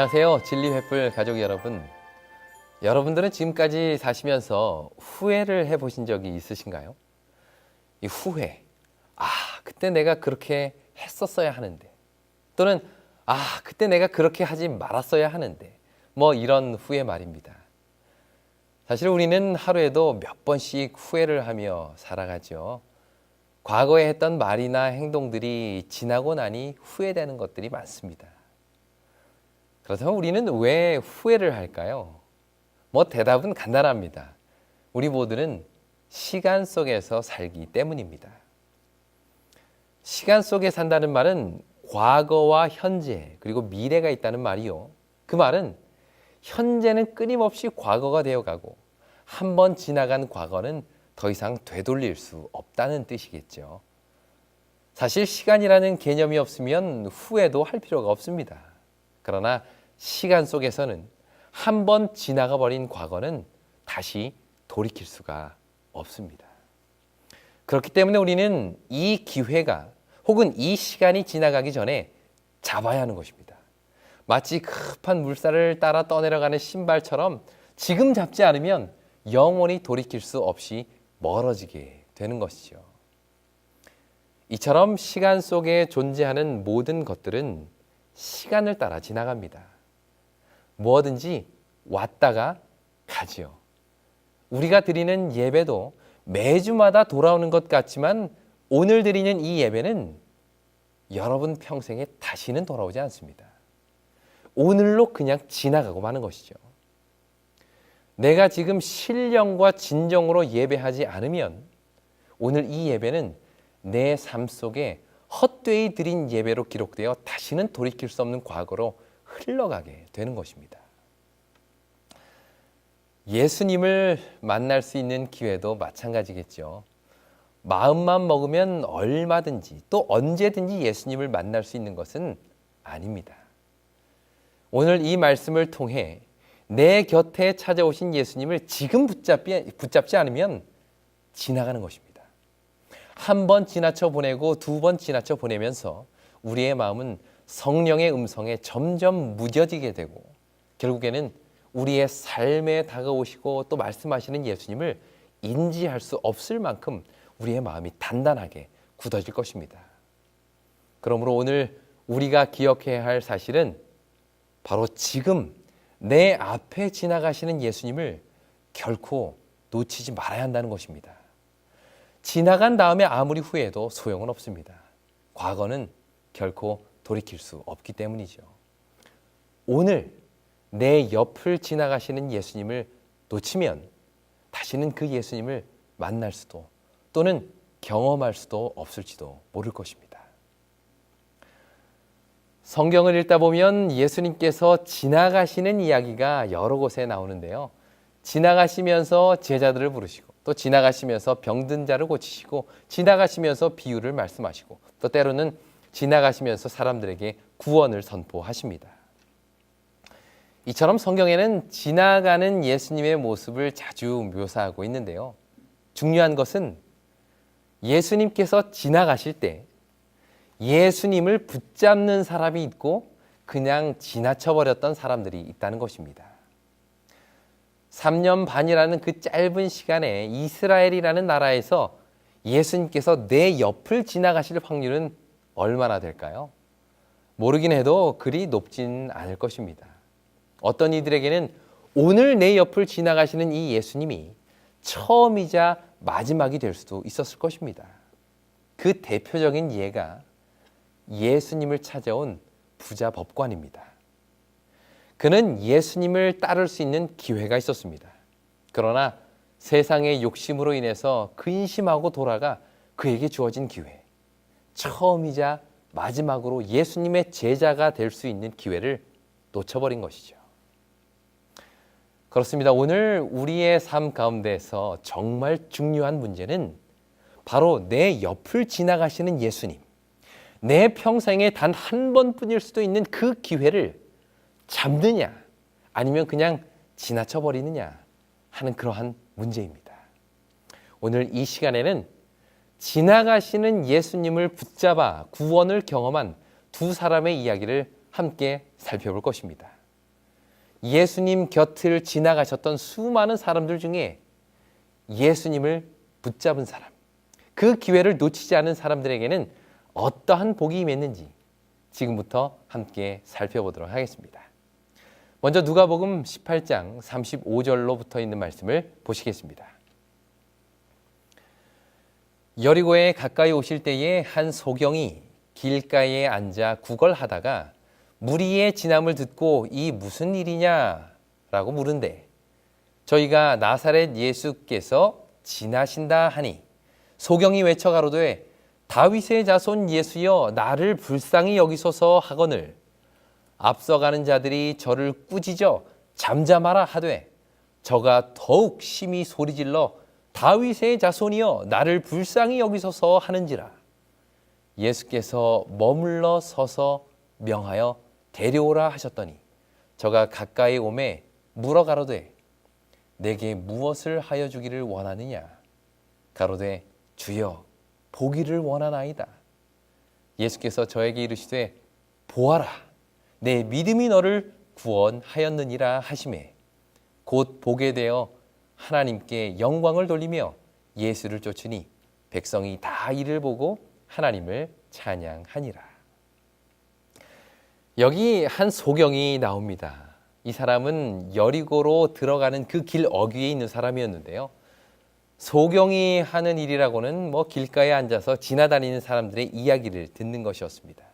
안녕하세요. 진리횃불 가족 여러분. 여러분들은 지금까지 사시면서 후회를 해보신 적이 있으신가요? 이 후회. 그때 내가 그렇게 했었어야 하는데. 또는 그때 내가 그렇게 하지 말았어야 하는데. 뭐 이런 후회 말입니다. 사실 우리는 하루에도 몇 번씩 후회를 하며 살아가죠. 과거에 했던 말이나 행동들이 지나고 나니 후회되는 것들이 많습니다. 그렇다면 우리는 왜 후회를 할까요? 대답은 간단합니다. 우리 모두는 시간 속에서 살기 때문입니다. 시간 속에 산다는 말은 과거와 현재 그리고 미래가 있다는 말이요. 그 말은 현재는 끊임없이 과거가 되어가고 한 번 지나간 과거는 더 이상 되돌릴 수 없다는 뜻이겠죠. 사실 시간이라는 개념이 없으면 후회도 할 필요가 없습니다. 그러나 시간 속에서는 한 번 지나가 버린 과거는 다시 돌이킬 수가 없습니다. 그렇기 때문에 우리는 이 기회가 혹은 이 시간이 지나가기 전에 잡아야 하는 것입니다. 마치 급한 물살을 따라 떠내려가는 신발처럼 지금 잡지 않으면 영원히 돌이킬 수 없이 멀어지게 되는 것이죠. 이처럼 시간 속에 존재하는 모든 것들은 시간을 따라 지나갑니다. 뭐든지 왔다가 가지요. 우리가 드리는 예배도 매주마다 돌아오는 것 같지만 오늘 드리는 이 예배는 여러분 평생에 다시는 돌아오지 않습니다. 오늘로 그냥 지나가고 마는 것이죠. 내가 지금 신령과 진정으로 예배하지 않으면 오늘 이 예배는 내 삶 속에 헛되이 드린 예배로 기록되어 다시는 돌이킬 수 없는 과거로 흘러가게 되는 것입니다. 예수님을 만날 수 있는 기회도 마찬가지겠죠. 마음만 먹으면 얼마든지 또 언제든지 예수님을 만날 수 있는 것은 아닙니다. 오늘 이 말씀을 통해 내 곁에 찾아오신 예수님을 지금 붙잡지 않으면 지나가는 것입니다. 한 번 지나쳐 보내고 두 번 지나쳐 보내면서 우리의 마음은 성령의 음성에 점점 무뎌지게 되고 결국에는 우리의 삶에 다가오시고 또 말씀하시는 예수님을 인지할 수 없을 만큼 우리의 마음이 단단하게 굳어질 것입니다. 그러므로 오늘 우리가 기억해야 할 사실은 바로 지금 내 앞에 지나가시는 예수님을 결코 놓치지 말아야 한다는 것입니다. 지나간 다음에 아무리 후회해도 소용은 없습니다. 과거는 결코 돌이킬 수 없기 때문이죠. 오늘 내 옆을 지나가시는 예수님을 놓치면 다시는 그 예수님을 만날 수도 또는 경험할 수도 없을지도 모를 것입니다. 성경을 읽다 보면 예수님께서 지나가시는 이야기가 여러 곳에 나오는데요. 지나가시면서 제자들을 부르시고 또 지나가시면서 병든 자를 고치시고 지나가시면서 비유를 말씀하시고 또 때로는 지나가시면서 사람들에게 구원을 선포하십니다. 이처럼 성경에는 지나가는 예수님의 모습을 자주 묘사하고 있는데요. 중요한 것은 예수님께서 지나가실 때 예수님을 붙잡는 사람이 있고 그냥 지나쳐버렸던 사람들이 있다는 것입니다. 3년 반이라는 그 짧은 시간에 이스라엘이라는 나라에서 예수님께서 내 옆을 지나가실 확률은 얼마나 될까요? 모르긴 해도 그리 높진 않을 것입니다. 어떤 이들에게는 오늘 내 옆을 지나가시는 이 예수님이 처음이자 마지막이 될 수도 있었을 것입니다. 그 대표적인 예가 예수님을 찾아온 부자 법관입니다. 그는 예수님을 따를 수 있는 기회가 있었습니다. 그러나 세상의 욕심으로 인해서 근심하고 돌아가 그에게 주어진 기회, 처음이자 마지막으로 예수님의 제자가 될 수 있는 기회를 놓쳐버린 것이죠. 그렇습니다. 오늘 우리의 삶 가운데서 정말 중요한 문제는 바로 내 옆을 지나가시는 예수님, 내 평생에 단 한 번뿐일 수도 있는 그 기회를 잡느냐 아니면 그냥 지나쳐 버리느냐 하는 그러한 문제입니다. 오늘 이 시간에는 지나가시는 예수님을 붙잡아 구원을 경험한 두 사람의 이야기를 함께 살펴볼 것입니다. 예수님 곁을 지나가셨던 수많은 사람들 중에 예수님을 붙잡은 사람, 그 기회를 놓치지 않은 사람들에게는 어떠한 복이 임했는지 지금부터 함께 살펴보도록 하겠습니다. 먼저 누가복음 18장 35절로 붙어 있는 말씀을 보시겠습니다. 여리고에 가까이 오실 때에 한 소경이 길가에 앉아 구걸하다가 무리의 진함을 듣고 이 무슨 일이냐라고 물은데 저희가 나사렛 예수께서 지나신다 하니 소경이 외쳐 가로되 다윗의 자손 예수여 나를 불쌍히 여기소서 하거늘 앞서가는 자들이 저를 꾸짖어 잠잠하라 하되 저가 더욱 심히 소리질러 다윗의 자손이여 나를 불쌍히 여기소서 하는지라 예수께서 머물러 서서 명하여 데려오라 하셨더니 저가 가까이 오매 물어 가로되 내게 무엇을 하여 주기를 원하느냐 가로되 주여 보기를 원하나이다. 예수께서 저에게 이르시되 보아라 내 믿음이 너를 구원하였느니라 하시매 곧 보게 되어 하나님께 영광을 돌리며 예수를 쫓으니 백성이 다 이를 보고 하나님을 찬양하니라. 여기 한 소경이 나옵니다. 이 사람은 여리고로 들어가는 그 길 어귀에 있는 사람이었는데요. 소경이 하는 일이라고는 길가에 앉아서 지나다니는 사람들의 이야기를 듣는 것이었습니다.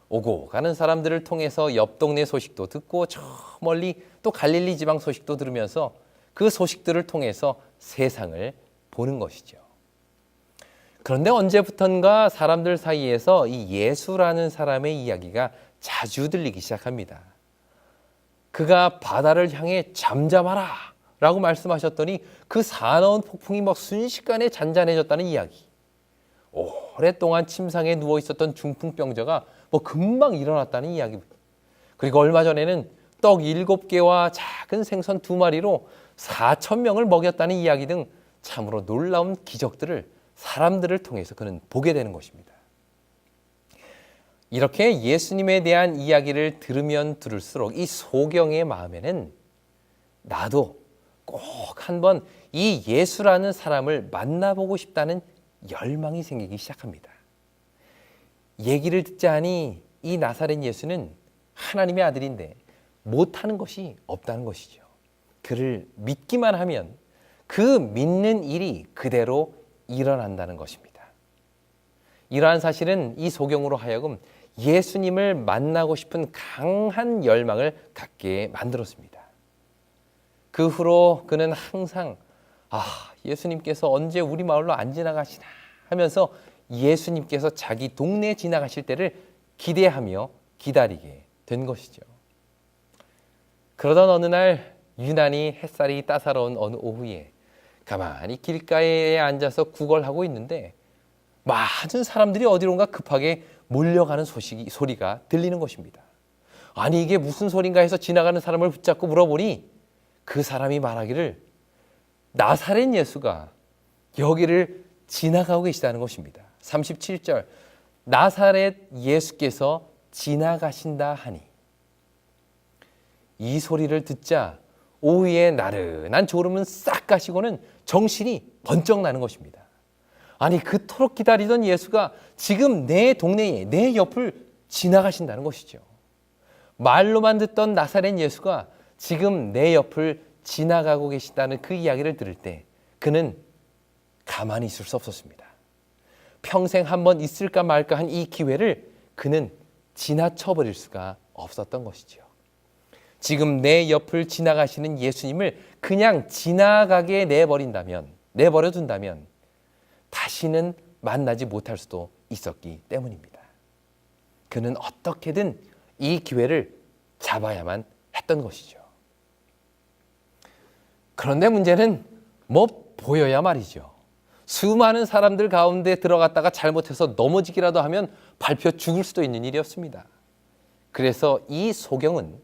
오고 가는 사람들을 통해서 옆 동네 소식도 듣고 저 멀리 또 갈릴리 지방 소식도 들으면서 그 소식들을 통해서 세상을 보는 것이죠. 그런데 언제부턴가 사람들 사이에서 이 예수라는 사람의 이야기가 자주 들리기 시작합니다. 그가 바다를 향해 잠잠하라 라고 말씀하셨더니 그 사나운 폭풍이 순식간에 잔잔해졌다는 이야기. 오랫동안 침상에 누워 있었던 중풍병자가 금방 일어났다는 이야기. 그리고 얼마 전에는 떡 7개와 작은 생선 2마리로 4,000명을 먹였다는 이야기 등 참으로 놀라운 기적들을 사람들을 통해서 그는 보게 되는 것입니다. 이렇게 예수님에 대한 이야기를 들으면 들을수록 이 소경의 마음에는 나도 꼭 한번 이 예수라는 사람을 만나보고 싶다는 열망이 생기기 시작합니다. 얘기를 듣자니 이 나사렛 예수는 하나님의 아들인데 못하는 것이 없다는 것이죠. 그를 믿기만 하면 그 믿는 일이 그대로 일어난다는 것입니다. 이러한 사실은 이 소경으로 하여금 예수님을 만나고 싶은 강한 열망을 갖게 만들었습니다. 그 후로 그는 항상 예수님께서 언제 우리 마을로 안 지나가시나 하면서 예수님께서 자기 동네에 지나가실 때를 기대하며 기다리게 된 것이죠. 그러던 어느 날 유난히 햇살이 따사로운 어느 오후에 가만히 길가에 앉아서 구걸하고 있는데 많은 사람들이 어디론가 급하게 몰려가는 소리가 들리는 것입니다. 아니 이게 무슨 소린가 해서 지나가는 사람을 붙잡고 물어보니 그 사람이 말하기를 나사렛 예수가 여기를 지나가고 계시다는 것입니다. 37절 나사렛 예수께서 지나가신다 하니 이 소리를 듣자 오후에 나른한 졸음은 싹 가시고는 정신이 번쩍 나는 것입니다. 아니 그토록 기다리던 예수가 지금 내 동네에 내 옆을 지나가신다는 것이죠. 말로만 듣던 나사렛 예수가 지금 내 옆을 지나가고 계신다는 그 이야기를 들을 때 그는 가만히 있을 수 없었습니다. 평생 한번 있을까 말까 한 이 기회를 그는 지나쳐버릴 수가 없었던 것이죠. 지금 내 옆을 지나가시는 예수님을 그냥 지나가게 내버려둔다면 다시는 만나지 못할 수도 있었기 때문입니다. 그는 어떻게든 이 기회를 잡아야만 했던 것이죠. 그런데 문제는 보여야 말이죠. 수많은 사람들 가운데 들어갔다가 잘못해서 넘어지기라도 하면 밟혀 죽을 수도 있는 일이었습니다. 그래서 이 소경은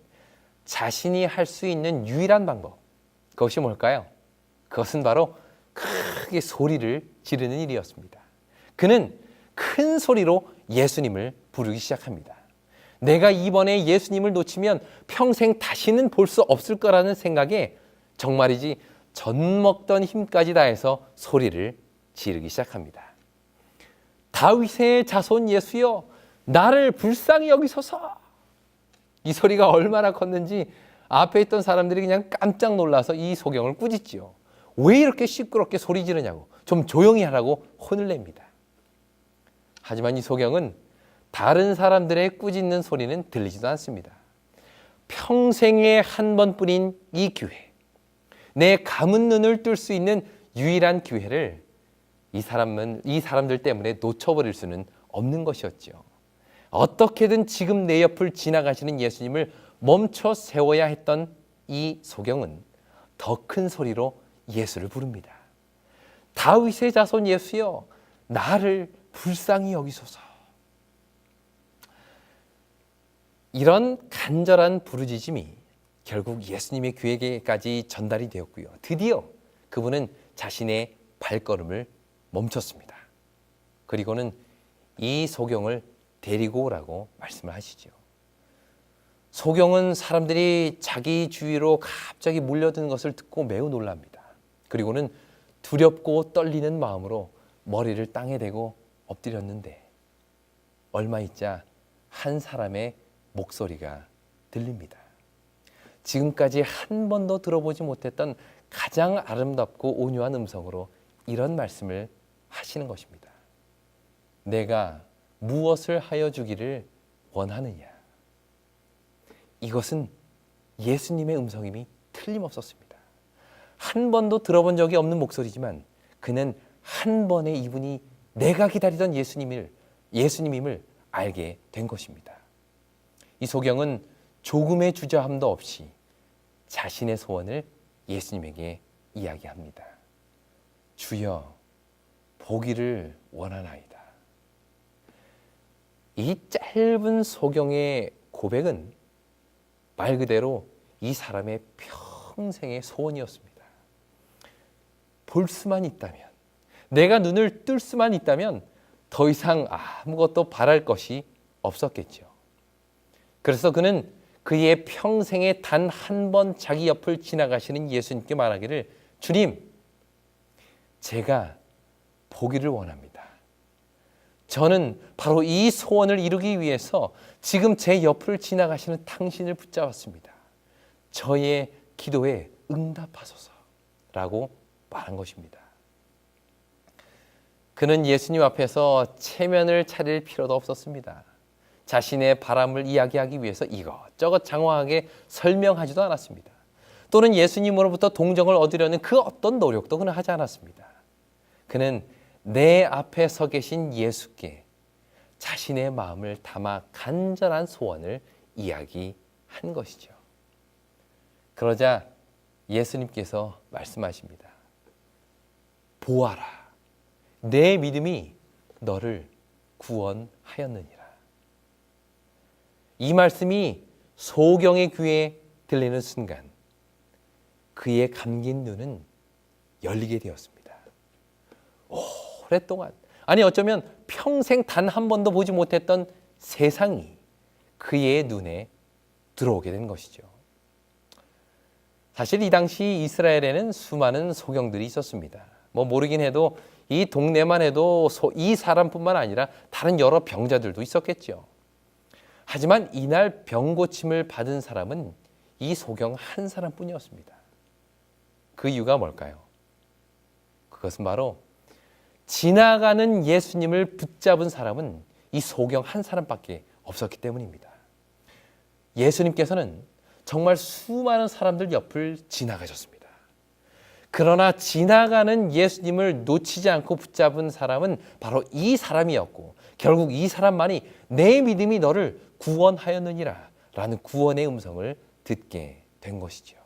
자신이 할 수 있는 유일한 방법, 그것이 뭘까요? 그것은 바로 크게 소리를 지르는 일이었습니다. 그는 큰 소리로 예수님을 부르기 시작합니다. 내가 이번에 예수님을 놓치면 평생 다시는 볼 수 없을 거라는 생각에 정말이지 젖먹던 힘까지 다해서 소리를 지르기 시작합니다. 다윗의 자손 예수여, 나를 불쌍히 여기소서. 이 소리가 얼마나 컸는지 앞에 있던 사람들이 그냥 깜짝 놀라서 이 소경을 꾸짖지요. 왜 이렇게 시끄럽게 소리 지르냐고, 좀 조용히 하라고 혼을 냅니다. 하지만 이 소경은 다른 사람들의 꾸짖는 소리는 들리지도 않습니다. 평생에 한 번뿐인 이 기회, 내 감은 눈을 뜰 수 있는 유일한 기회를 이 사람들 때문에 놓쳐버릴 수는 없는 것이었죠. 어떻게든 지금 내 옆을 지나가시는 예수님을 멈춰 세워야 했던 이 소경은 더 큰 소리로 예수를 부릅니다. 다윗의 자손 예수여, 나를 불쌍히 여기소서. 이런 간절한 부르짖음이 결국 예수님의 귀에까지 전달이 되었고요. 드디어 그분은 자신의 발걸음을 멈췄습니다. 그리고는 이 소경을 데리고 오라고 말씀을 하시죠. 소경은 사람들이 자기 주위로 갑자기 몰려드는 것을 듣고 매우 놀랍니다. 그리고는 두렵고 떨리는 마음으로 머리를 땅에 대고 엎드렸는데 얼마 있자 한 사람의 목소리가 들립니다. 지금까지 한 번도 들어보지 못했던 가장 아름답고 온유한 음성으로 이런 말씀을 하시는 것입니다. 내가 무엇을 하여 주기를 원하느냐. 이것은 예수님의 음성임이 틀림없었습니다. 한 번도 들어본 적이 없는 목소리지만 그는 한 번에 이분이 내가 기다리던 예수님임을 알게 된 것입니다. 이 소경은 조금의 주저함도 없이 자신의 소원을 예수님에게 이야기합니다. 주여, 보기를 원하나이다. 이 짧은 소경의 고백은 말 그대로 이 사람의 평생의 소원이었습니다. 볼 수만 있다면, 내가 눈을 뜰 수만 있다면 더 이상 아무것도 바랄 것이 없었겠죠. 그래서 그는 그의 평생에 단 한 번 자기 옆을 지나가시는 예수님께 말하기를, 주님, 제가 보기를 원합니다. 저는 바로 이 소원을 이루기 위해서 지금 제 옆을 지나가시는 당신을 붙잡았습니다. 저의 기도에 응답하소서라고 말한 것입니다. 그는 예수님 앞에서 체면을 차릴 필요도 없었습니다. 자신의 바람을 이야기하기 위해서 이것저것 장황하게 설명하지도 않았습니다. 또는 예수님으로부터 동정을 얻으려는 그 어떤 노력도 그는 하지 않았습니다. 그는 내 앞에 서 계신 예수께 자신의 마음을 담아 간절한 소원을 이야기한 것이죠. 그러자 예수님께서 말씀하십니다. 보아라, 내 믿음이 너를 구원하였느니라. 이 말씀이 소경의 귀에 들리는 순간 그의 감긴 눈은 열리게 되었습니다. 오랫동안, 아니 어쩌면 평생 단 한 번도 보지 못했던 세상이 그의 눈에 들어오게 된 것이죠. 사실 이 당시 이스라엘에는 수많은 소경들이 있었습니다. 모르긴 해도 이 동네만 해도 이 사람뿐만 아니라 다른 여러 병자들도 있었겠죠. 하지만 이날 병 고침을 받은 사람은 이 소경 한 사람뿐이었습니다. 그 이유가 뭘까요? 그것은 바로 지나가는 예수님을 붙잡은 사람은 이 소경 한 사람밖에 없었기 때문입니다. 예수님께서는 정말 수많은 사람들 옆을 지나가셨습니다. 그러나 지나가는 예수님을 놓치지 않고 붙잡은 사람은 바로 이 사람이었고, 결국 이 사람만이 내 믿음이 너를 구원하였느니라 라는 구원의 음성을 듣게 된 것이죠.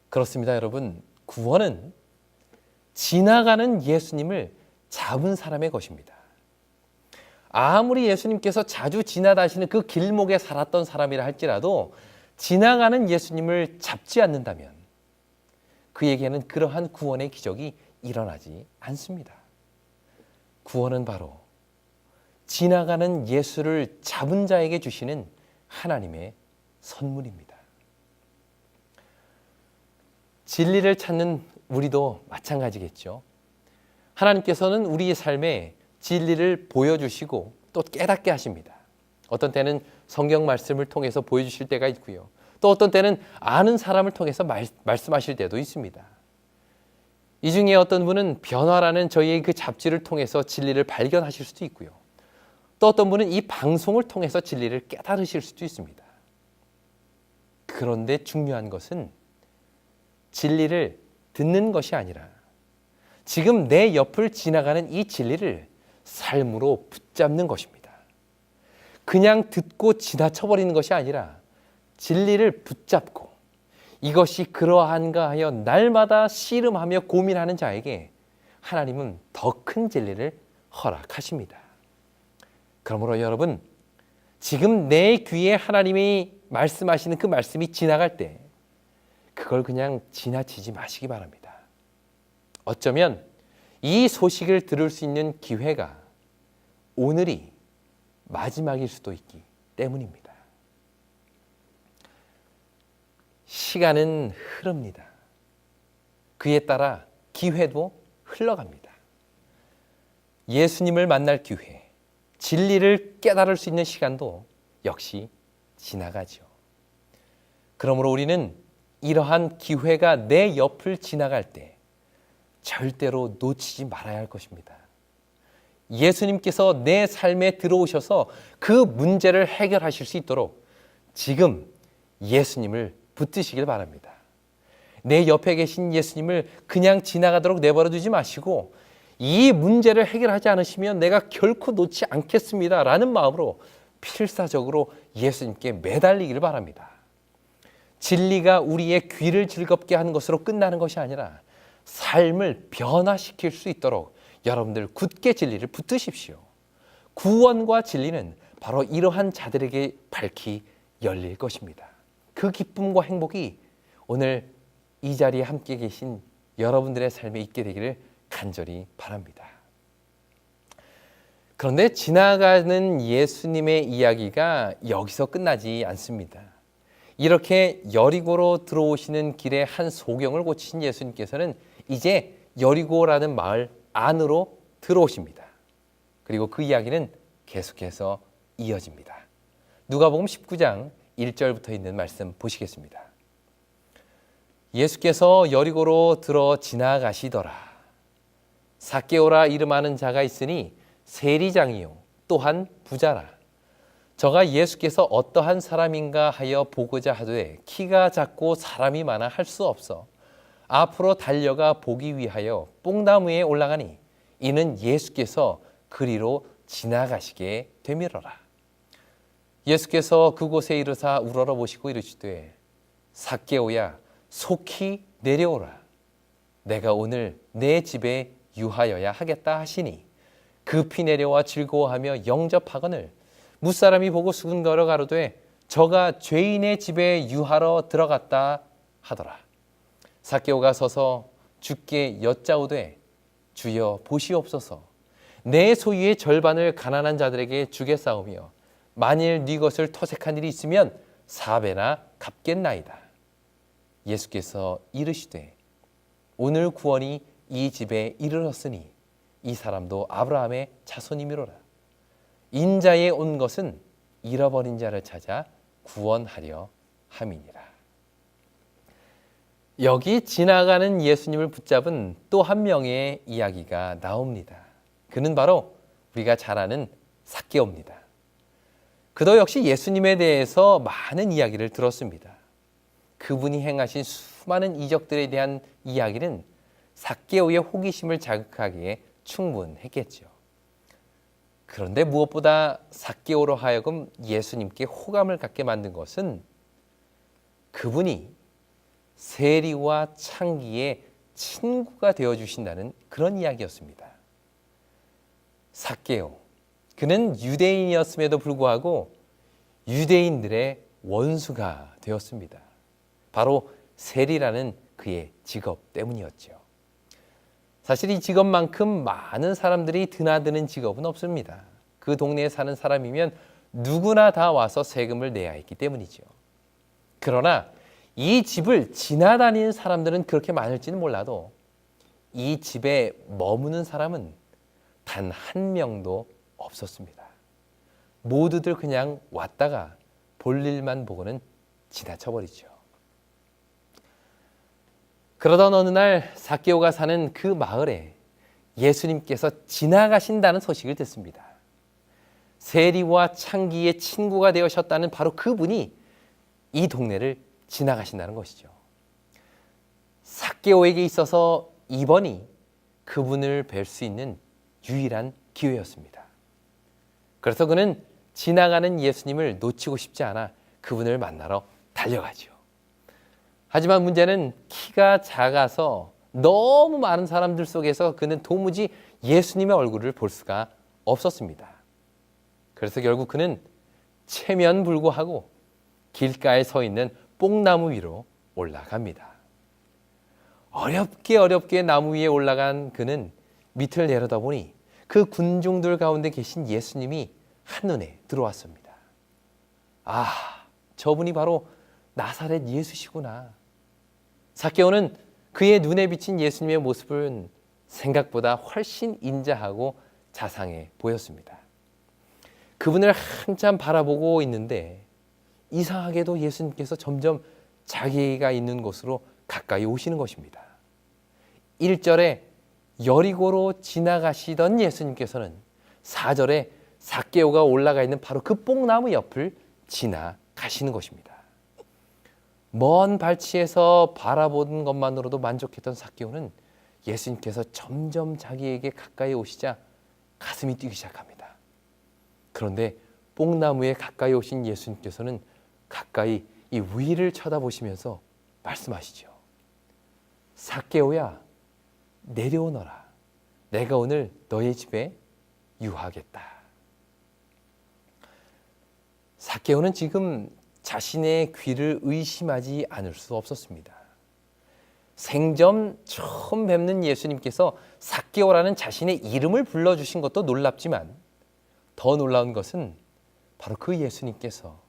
그렇습니다, 여러분. 구원은 지나가는 예수님을 잡은 사람의 것입니다. 아무리 예수님께서 자주 지나다니시는 그 길목에 살았던 사람이라 할지라도 지나가는 예수님을 잡지 않는다면 그에게는 그러한 구원의 기적이 일어나지 않습니다. 구원은 바로 지나가는 예수를 잡은 자에게 주시는 하나님의 선물입니다. 진리를 찾는 우리도 마찬가지겠죠. 하나님께서는 우리의 삶에 진리를 보여주시고 또 깨닫게 하십니다. 어떤 때는 성경 말씀을 통해서 보여주실 때가 있고요. 또 어떤 때는 아는 사람을 통해서 말씀하실 때도 있습니다. 이 중에 어떤 분은 변화라는 저희의 그 잡지를 통해서 진리를 발견하실 수도 있고요. 또 어떤 분은 이 방송을 통해서 진리를 깨달으실 수도 있습니다. 그런데 중요한 것은 진리를 듣는 것이 아니라 지금 내 옆을 지나가는 이 진리를 삶으로 붙잡는 것입니다. 그냥 듣고 지나쳐버리는 것이 아니라 진리를 붙잡고 이것이 그러한가 하여 날마다 씨름하며 고민하는 자에게 하나님은 더 큰 진리를 허락하십니다. 그러므로 여러분, 지금 내 귀에 하나님이 말씀하시는 그 말씀이 지나갈 때 그걸 그냥 지나치지 마시기 바랍니다. 어쩌면 이 소식을 들을 수 있는 기회가 오늘이 마지막일 수도 있기 때문입니다. 시간은 흐릅니다. 그에 따라 기회도 흘러갑니다. 예수님을 만날 기회, 진리를 깨달을 수 있는 시간도 역시 지나가죠. 그러므로 우리는 이러한 기회가 내 옆을 지나갈 때 절대로 놓치지 말아야 할 것입니다. 예수님께서 내 삶에 들어오셔서 그 문제를 해결하실 수 있도록 지금 예수님을 붙드시길 바랍니다. 내 옆에 계신 예수님을 그냥 지나가도록 내버려 두지 마시고 이 문제를 해결하지 않으시면 내가 결코 놓지 않겠습니다 라는 마음으로 필사적으로 예수님께 매달리기를 바랍니다. 진리가 우리의 귀를 즐겁게 하는 것으로 끝나는 것이 아니라 삶을 변화시킬 수 있도록 여러분들 굳게 진리를 붙드십시오. 구원과 진리는 바로 이러한 자들에게 밝히 열릴 것입니다. 그 기쁨과 행복이 오늘 이 자리에 함께 계신 여러분들의 삶에 있게 되기를 간절히 바랍니다. 그런데 지나가는 예수님의 이야기가 여기서 끝나지 않습니다. 이렇게 여리고로 들어오시는 길에 한 소경을 고치신 예수님께서는 이제 여리고라는 마을 안으로 들어오십니다. 그리고 그 이야기는 계속해서 이어집니다. 누가복음 19장 1절부터 있는 말씀 보시겠습니다. 예수께서 여리고로 들어 지나가시더라. 삭개오라 이름하는 자가 있으니 세리장이요 또한 부자라. 저가 예수께서 어떠한 사람인가 하여 보고자 하되 키가 작고 사람이 많아 할 수 없어 앞으로 달려가 보기 위하여 뽕나무에 올라가니 이는 예수께서 그리로 지나가시게 되밀어라. 예수께서 그곳에 이르사 우러러 보시고 이르시되 삭개오야 속히 내려오라. 내가 오늘 내 집에 유하여야 하겠다 하시니 급히 내려와 즐거워하며 영접하거늘 무사람이 보고 수군거려 가로되 저가 죄인의 집에 유하러 들어갔다 하더라. 삭개오가 서서 주께 여짜오되 주여 보시옵소서 내 소유의 절반을 가난한 자들에게 주겠사오며 만일 네 것을 토색한 일이 있으면 4배나 갚겠나이다. 예수께서 이르시되 오늘 구원이 이 집에 이르렀으니 이 사람도 아브라함의 자손이미로라. 인자에 온 것은 잃어버린 자를 찾아 구원하려 함이니라. 여기 지나가는 예수님을 붙잡은 또 한 명의 이야기가 나옵니다. 그는 바로 우리가 잘 아는 삭개오입니다. 그도 역시 예수님에 대해서 많은 이야기를 들었습니다. 그분이 행하신 수많은 이적들에 대한 이야기는 삭개오의 호기심을 자극하기에 충분했겠죠. 그런데 무엇보다 삭개오로 하여금 예수님께 호감을 갖게 만든 것은 그분이 세리와 창기의 친구가 되어주신다는 그런 이야기였습니다. 삭개오, 그는 유대인이었음에도 불구하고 유대인들의 원수가 되었습니다. 바로 세리라는 그의 직업 때문이었죠. 사실 이 직업만큼 많은 사람들이 드나드는 직업은 없습니다. 그 동네에 사는 사람이면 누구나 다 와서 세금을 내야 했기 때문이죠. 그러나 이 집을 지나다니는 사람들은 그렇게 많을지는 몰라도 이 집에 머무는 사람은 단 한 명도 없었습니다. 모두들 그냥 왔다가 볼일만 보고는 지나쳐버리죠. 그러던 어느 날 삭개오가 사는 그 마을에 예수님께서 지나가신다는 소식을 듣습니다. 세리와 창기의 친구가 되어셨다는 바로 그분이 이 동네를 지나가신다는 것이죠. 삭개오에게 있어서 이번이 그분을 뵐 수 있는 유일한 기회였습니다. 그래서 그는 지나가는 예수님을 놓치고 싶지 않아 그분을 만나러 달려가죠. 하지만 문제는 키가 작아서 너무 많은 사람들 속에서 그는 도무지 예수님의 얼굴을 볼 수가 없었습니다. 그래서 결국 그는 체면불구하고 길가에 서 있는 뽕나무 위로 올라갑니다. 어렵게 나무 위에 올라간 그는 밑을 내려다보니 그 군중들 가운데 계신 예수님이 한눈에 들어왔습니다. 아, 저분이 바로 나사렛 예수시구나. 삭개오는 그의 눈에 비친 예수님의 모습은 생각보다 훨씬 인자하고 자상해 보였습니다. 그분을 한참 바라보고 있는데 이상하게도 예수님께서 점점 자기가 있는 곳으로 가까이 오시는 것입니다. 1절에 여리고로 지나가시던 예수님께서는 4절에 삭개오가 올라가 있는 바로 그 뽕나무 옆을 지나가시는 것입니다. 먼 발치에서 바라보는 것만으로도 만족했던 삭개오는 예수님께서 점점 자기에게 가까이 오시자 가슴이 뛰기 시작합니다. 그런데 뽕나무에 가까이 오신 예수님께서는 가까이 이 위를 쳐다보시면서 말씀하시죠. 삭개오야, 내려오너라. 내가 오늘 너의 집에 유하겠다. 삭개오는 지금 자신의 귀를 의심하지 않을 수 없었습니다. 생전 처음 뵙는 예수님께서 삭개오라는 자신의 이름을 불러주신 것도 놀랍지만 더 놀라운 것은 바로 그 예수님께서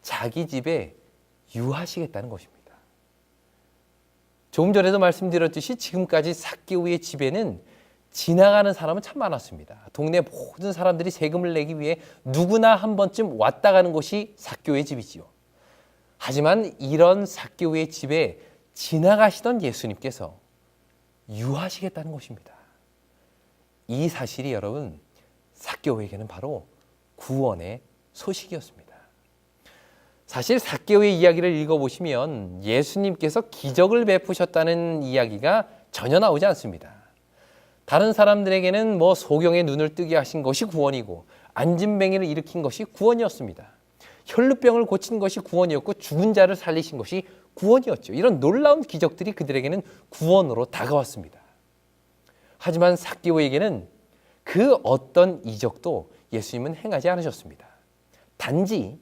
자기 집에 유하시겠다는 것입니다. 조금 전에도 말씀드렸듯이 지금까지 삭개오의 집에는 지나가는 사람은 참 많았습니다. 동네 모든 사람들이 세금을 내기 위해 누구나 한 번쯤 왔다 가는 곳이 삭개오의 집이지요. 하지만 이런 삭개오의 집에 지나가시던 예수님께서 유하시겠다는 것입니다. 이 사실이 여러분 삭개오에게는 바로 구원의 소식이었습니다. 사실 삭개오의 이야기를 읽어보시면 예수님께서 기적을 베푸셨다는 이야기가 전혀 나오지 않습니다. 다른 사람들에게는 소경의 눈을 뜨게 하신 것이 구원이고 안진뱅이를 일으킨 것이 구원이었습니다. 혈루병을 고친 것이 구원이었고 죽은 자를 살리신 것이 구원이었죠. 이런 놀라운 기적들이 그들에게는 구원으로 다가왔습니다. 하지만 삭개오에게는 그 어떤 이적도 예수님은 행하지 않으셨습니다. 단지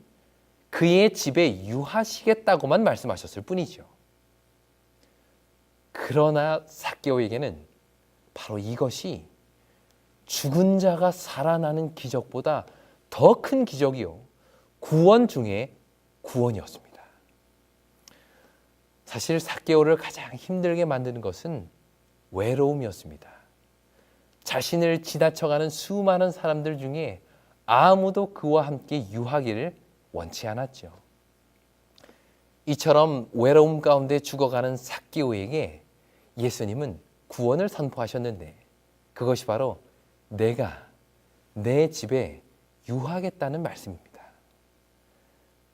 그의 집에 유하시겠다고만 말씀하셨을 뿐이죠. 그러나 삭개오에게는 바로 이것이 죽은 자가 살아나는 기적보다 더 큰 기적이요, 구원 중에 구원이었습니다. 사실 삭개오를 가장 힘들게 만드는 것은 외로움이었습니다. 자신을 지나쳐가는 수많은 사람들 중에 아무도 그와 함께 유하기를 원치 않았죠. 이처럼 외로움 가운데 죽어가는 삭개오에게 예수님은 구원을 선포하셨는데 그것이 바로 내가 내 집에 유하겠다는 말씀입니다.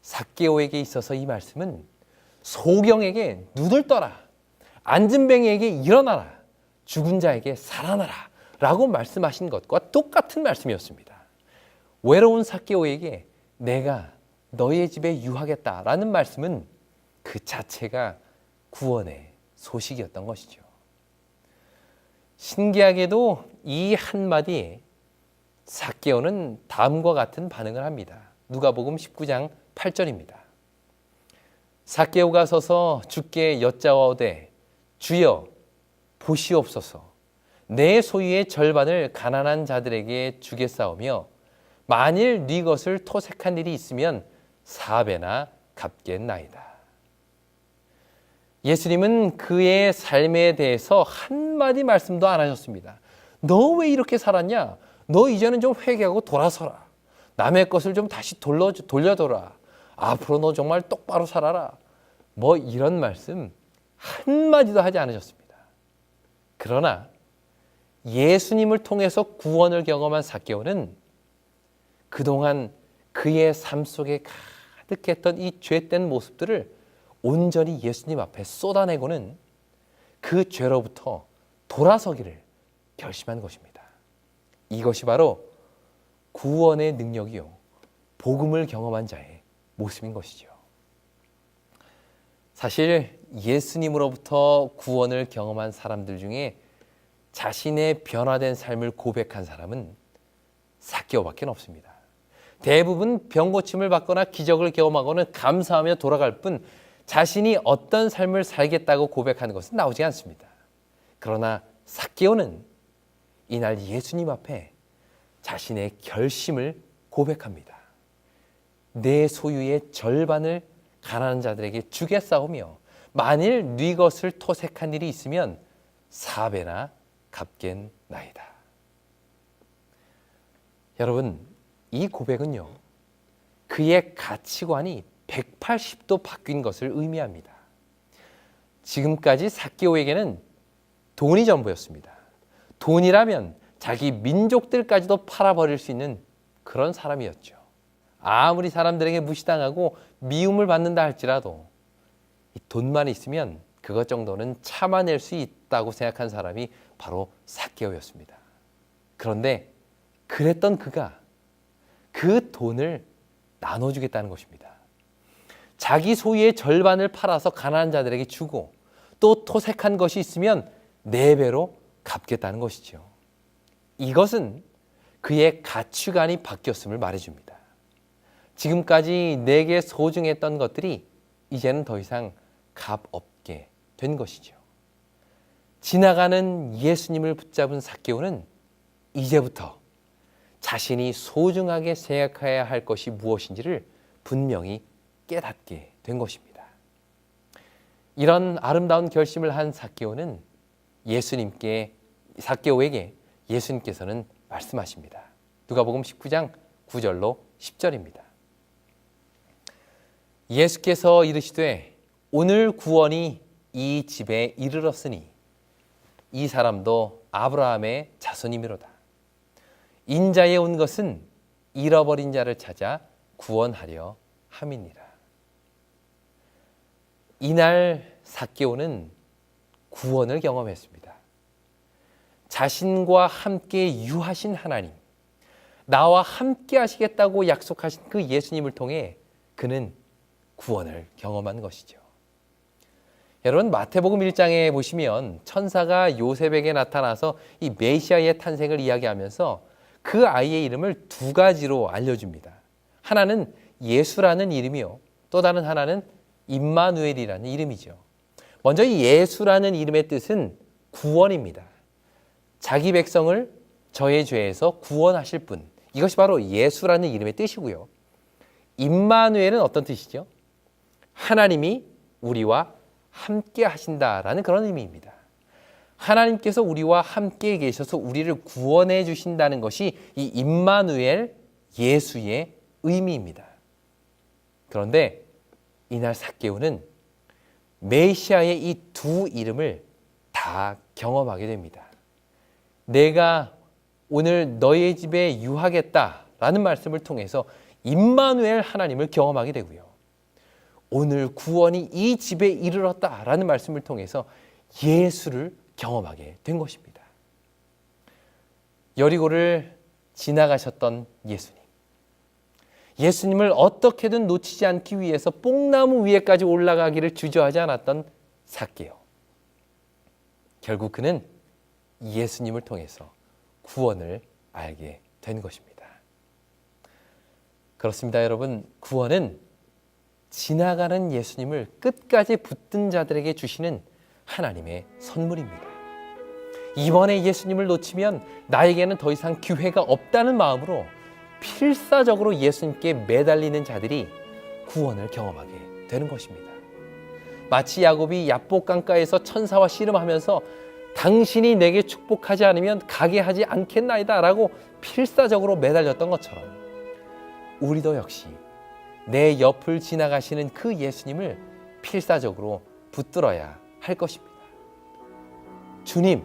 삭개오에게 있어서 이 말씀은 소경에게 눈을 떠라, 안진뱅이에게 일어나라, 죽은 자에게 살아나라 라고 말씀하신 것과 똑같은 말씀이었습니다. 외로운 삭개오에게 내가 너의 집에 유하겠다라는 말씀은 그 자체가 구원의 소식이었던 것이죠. 신기하게도 이 한마디에 삭개오는 다음과 같은 반응을 합니다. 누가복음 19장 8절입니다. 삭개오가 서서 주께 여짜오되 주여 보시옵소서 내 소유의 절반을 가난한 자들에게 주겠사오며 만일 네 것을 토색한 일이 있으면 4배나 갚겠나이다. 예수님은 그의 삶에 대해서 한마디 말씀도 안 하셨습니다. 너 왜 이렇게 살았냐? 너 이제는 좀 회개하고 돌아서라. 남의 것을 좀 다시 돌려둬라. 앞으로 너 정말 똑바로 살아라. 뭐 이런 말씀 한마디도 하지 않으셨습니다. 그러나 예수님을 통해서 구원을 경험한 삭개오는 그동안 그의 삶 속에 가득했던 이 죄된 모습들을 온전히 예수님 앞에 쏟아내고는 그 죄로부터 돌아서기를 결심한 것입니다. 이것이 바로 구원의 능력이요, 복음을 경험한 자의 모습인 것이죠. 사실 예수님으로부터 구원을 경험한 사람들 중에 자신의 변화된 삶을 고백한 사람은 삭개오밖에 없습니다. 대부분 병고침을 받거나 기적을 경험하고는 감사하며 돌아갈 뿐 자신이 어떤 삶을 살겠다고 고백하는 것은 나오지 않습니다. 그러나 삭개오는 이날 예수님 앞에 자신의 결심을 고백합니다. 내 소유의 절반을 가난한 자들에게 주겠사오며 만일 네 것을 토색한 일이 있으면 4배나 갚겠나이다. 여러분, 이 고백은요, 그의 가치관이 180도 바뀐 것을 의미합니다. 지금까지 삭개오에게는 돈이 전부였습니다. 돈이라면 자기 민족들까지도 팔아버릴 수 있는 그런 사람이었죠. 아무리 사람들에게 무시당하고 미움을 받는다 할지라도 이 돈만 있으면 그것 정도는 참아낼 수 있다고 생각한 사람이 바로 삭개오였습니다. 그런데 그랬던 그가 그 돈을 나눠주겠다는 것입니다. 자기 소유의 절반을 팔아서 가난한 자들에게 주고 또 토색한 것이 있으면 4배로 갚겠다는 것이죠. 이것은 그의 가치관이 바뀌었음을 말해줍니다. 지금까지 내게 소중했던 것들이 이제는 더 이상 값 없게 된 것이죠. 지나가는 예수님을 붙잡은 삭개오는 이제부터 자신이 소중하게 생각해야 할 것이 무엇인지를 분명히 깨닫게 된 것입니다. 이런 아름다운 결심을 한 삭개오는 삭개오에게 예수님께서는 말씀하십니다. 누가복음 19장 9절로 10절입니다. 예수께서 이르시되 오늘 구원이 이 집에 이르렀으니 이 사람도 아브라함의 자손이미로다. 인자에 온 것은 잃어버린 자를 찾아 구원하려 함이니라. 이날 삭개오는 구원을 경험했습니다. 자신과 함께 유하신 하나님, 나와 함께 하시겠다고 약속하신 그 예수님을 통해 그는 구원을 경험한 것이죠. 여러분, 마태복음 1장에 보시면 천사가 요셉에게 나타나서 이 메시아의 탄생을 이야기하면서 그 아이의 이름을 2가지로 알려줍니다. 하나는 예수라는 이름이요, 또 다른 하나는 임마누엘이라는 이름이죠. 먼저 이 예수라는 이름의 뜻은 구원입니다. 자기 백성을 저의 죄에서 구원하실 분, 이것이 바로 예수라는 이름의 뜻이고요. 임마누엘은 어떤 뜻이죠? 하나님이 우리와 함께 하신다라는 그런 의미입니다. 하나님께서 우리와 함께 계셔서 우리를 구원해 주신다는 것이 이 임마누엘, 예수의 의미입니다. 그런데 이날 삭개오는 메시아의 이 2 이름을 다 경험하게 됩니다. 내가 오늘 너의 집에 유하겠다라는 말씀을 통해서 임마누엘 하나님을 경험하게 되고요. 오늘 구원이 이 집에 이르렀다라는 말씀을 통해서 예수를 경험하게 된 것입니다. 여리고를 지나가셨던 예수님. 예수님을 어떻게든 놓치지 않기 위해서 뽕나무 위에까지 올라가기를 주저하지 않았던 삭개오. 결국 그는 예수님을 통해서 구원을 알게 된 것입니다. 그렇습니다, 여러분. 구원은 지나가는 예수님을 끝까지 붙든 자들에게 주시는 하나님의 선물입니다. 이번에 예수님을 놓치면 나에게는 더 이상 기회가 없다는 마음으로 필사적으로 예수님께 매달리는 자들이 구원을 경험하게 되는 것입니다. 마치 야곱이 야복 강가에서 천사와 씨름하면서 당신이 내게 축복하지 않으면 가게 하지 않겠나이다 라고 필사적으로 매달렸던 것처럼 우리도 역시 내 옆을 지나가시는 그 예수님을 필사적으로 붙들어야 할 것입니다. 주님,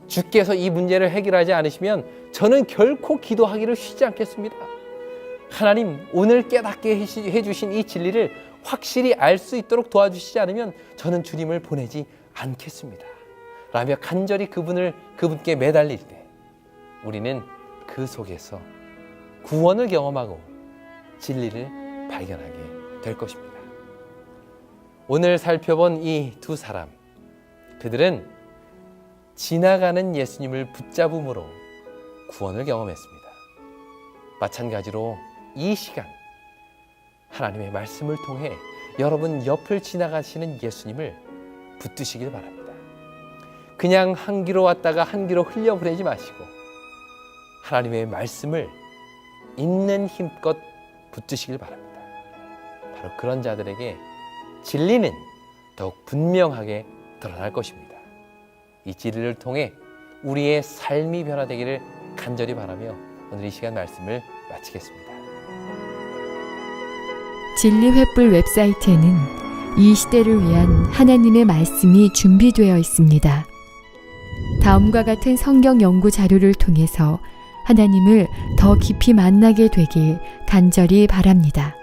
주께서 이 문제를 해결하지 않으시면 저는 결코 기도하기를 쉬지 않겠습니다. 하나님, 오늘 깨닫게 해주신 이 진리를 확실히 알 수 있도록 도와주시지 않으면 저는 주님을 보내지 않겠습니다. 라며 간절히 그분께 매달릴 때 우리는 그 속에서 구원을 경험하고 진리를 발견하게 될 것입니다. 오늘 살펴본 이 두 사람, 그들은 지나가는 예수님을 붙잡음으로 구원을 경험했습니다. 마찬가지로 이 시간 하나님의 말씀을 통해 여러분 옆을 지나가시는 예수님을 붙드시길 바랍니다. 그냥 한 귀로 왔다가 한 귀로 흘려보내지 마시고 하나님의 말씀을 있는 힘껏 붙드시길 바랍니다. 바로 그런 자들에게 진리는 더욱 분명하게 드러날 것입니다. 이 진리를 통해 우리의 삶이 변화되기를 간절히 바라며 오늘 이 시간 말씀을 마치겠습니다. 진리횃불 웹사이트에는 이 시대를 위한 하나님의 말씀이 준비되어 있습니다. 다음과 같은 성경 연구 자료를 통해서 하나님을 더 깊이 만나게 되길 간절히 바랍니다.